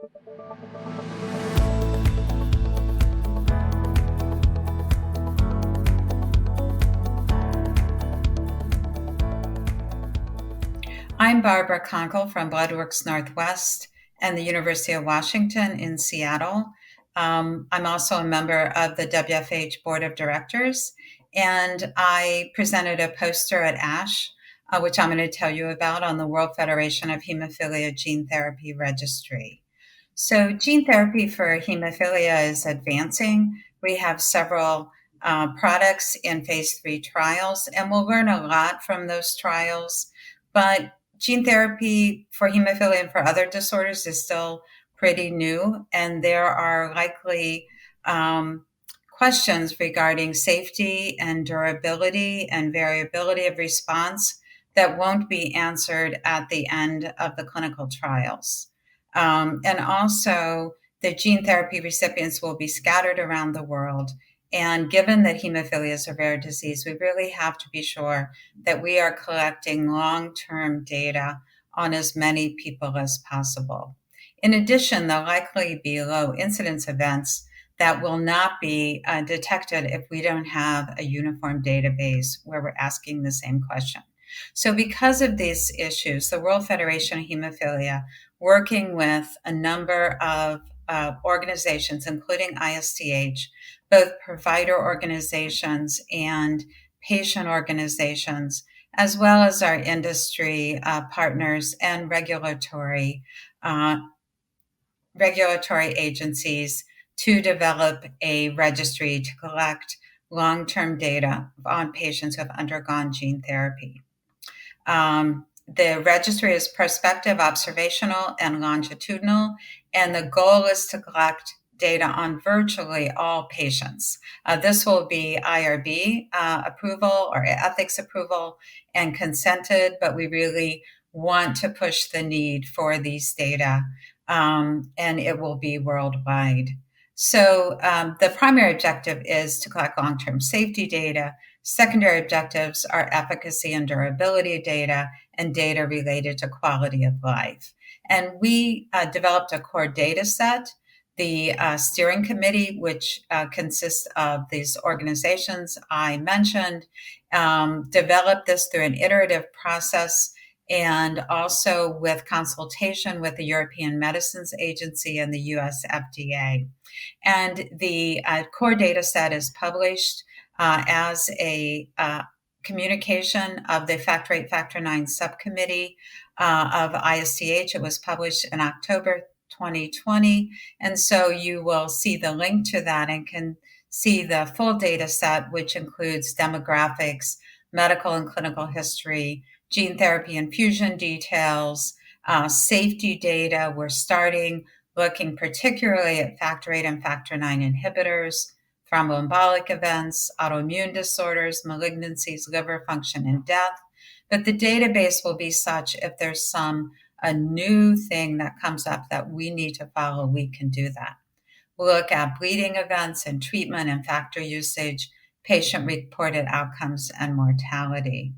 I'm Barbara Konkle from Bloodworks Northwest and the University of Washington in Seattle. I'm also a member of the WFH Board of Directors, and I presented a poster at ASH, which I'm going to tell you about, on the World Federation of Hemophilia Gene Therapy Registry. So gene therapy for hemophilia is advancing. We have several products in phase 3 trials, and we'll learn a lot from those trials. But gene therapy for hemophilia and for other disorders is still pretty new, and there are likely questions regarding safety and durability and variability of response that won't be answered at the end of the clinical trials. And also, the gene therapy recipients will be scattered around the world. And given that hemophilia is a rare disease, we really have to be sure that we are collecting long-term data on as many people as possible. In addition, there'll likely be low incidence events that will not be detected if we don't have a uniform database where we're asking the same question. So because of these issues, the World Federation of Hemophilia, working with a number of organizations, including ISTH, both provider organizations and patient organizations, as well as our industry partners and regulatory agencies, to develop a registry to collect long-term data on patients who have undergone gene therapy. The registry is prospective, observational, and longitudinal, and the goal is to collect data on virtually all patients. This will be IRB approval or ethics approval and consented, but we really want to push the need for these data, and it will be worldwide. So the primary objective is to collect long-term safety data. Secondary objectives are efficacy and durability data and data related to quality of life. And we developed a core data set. The steering committee, which consists of these organizations I mentioned, developed this through an iterative process and also with consultation with the European Medicines Agency and the US FDA. And the core data set is published as a communication of the Factor VIII, Factor IX subcommittee of ISTH. It was published in October 2020. And so you will see the link to that and can see the full data set, which includes demographics, medical and clinical history, gene therapy infusion details, safety data. We're starting looking particularly at Factor VIII and Factor IX inhibitors, thromboembolic events, autoimmune disorders, malignancies, liver function, and death. But the database will be such if there's a new thing that comes up that we need to follow, we can do that. We'll look at bleeding events and treatment and factor usage, patient-reported outcomes, and mortality.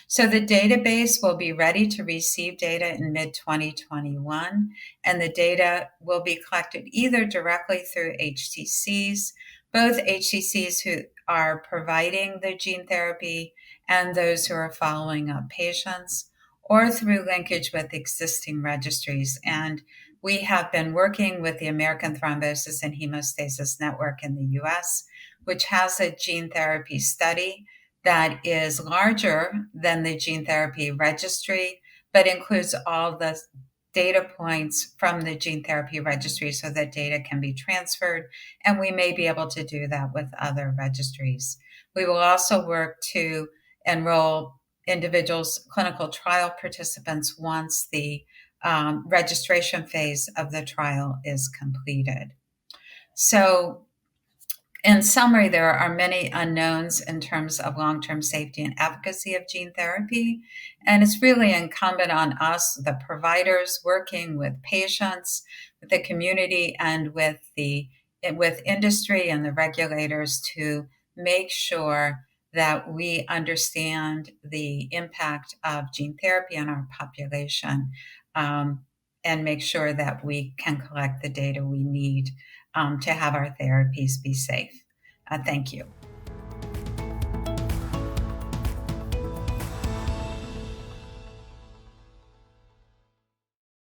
So the database will be ready to receive data in mid-2021, and the data will be collected either directly through HTCs, both HTCs who are providing the gene therapy and those who are following up patients, or through linkage with existing registries. And we have been working with the American Thrombosis and Hemostasis Network in the US, which has a gene therapy study that is larger than the gene therapy registry, but includes all the data points from the gene therapy registry so that data can be transferred, and we may be able to do that with other registries. We will also work to enroll individuals, clinical trial participants, once the registration phase of the trial is completed. So in summary, there are many unknowns in terms of long-term safety and efficacy of gene therapy, and it's really incumbent on us, the providers, working with patients, with the community, and with industry and the regulators to make sure that we understand the impact of gene therapy on our population, and make sure that we can collect the data we need to have our therapies be safe. Thank you.